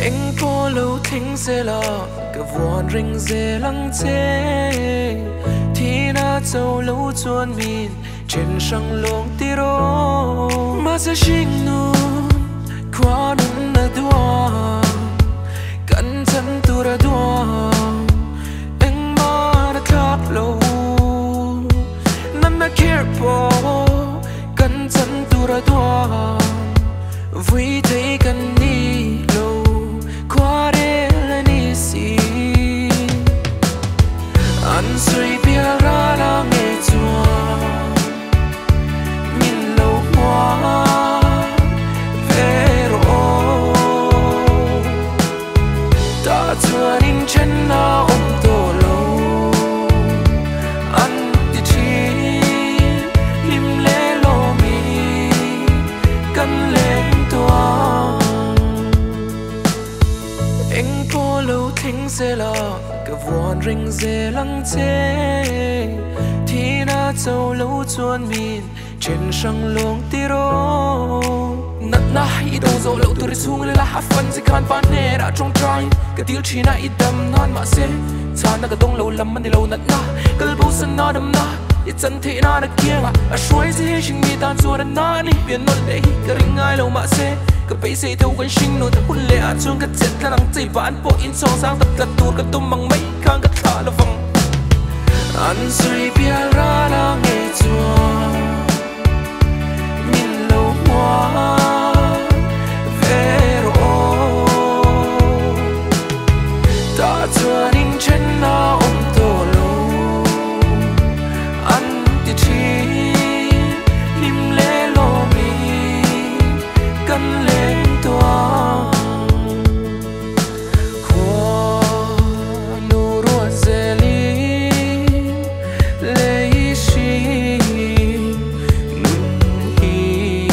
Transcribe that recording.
anh có lâu thính sẽ là cả vòn rình dê lăng chế thì na châu lâu chuan min trên sông luồng tì rô mà sẽ sinh nun qua nun na đua cẩn thận tu ra đua anh mà đã khát lâu nằm mà care po cẩn thận tu ra đua vui thấy cần đi lâu qua đây là đi xí anh suy bia ra là nghe chua min lâu qua về rồi ta chưa đến chân na ôm tô lâu anh thì chỉ lim lê lô mi cần lên anh có lâu thính sẽ là cả vòn rình dê lăng chế thì na châu lâu chuan min trên sông luồng tì rô nát na i đâu dấu lâu tôi xuống lên là hát phân sẽ can pan nè đã trong trai cái tiếng chỉ na i đâm nan mà sẽ chán na cái đông lâu lắm mình đi lâu nát na cái bầu sân na đâm na i chân thế na đã kia à suy gì chính mi tan chua đan na đi biển non đấy cái ring ai lâu mà sẽ cái bây giờ theo quan sinh nỗi hôn lệ à chung cái chết là nắng chạy ván bộ in song sang tập lật tuột cái tôm bằng mấy khang cái thả là vòng anh suy bia ra là nghe chua min lâu qua về rồi ta chưa đến chân na ôm tô lâu anh thì chỉ lim lê lô mi cần lên tua qua nụ ruột dê li lấy xí nun hi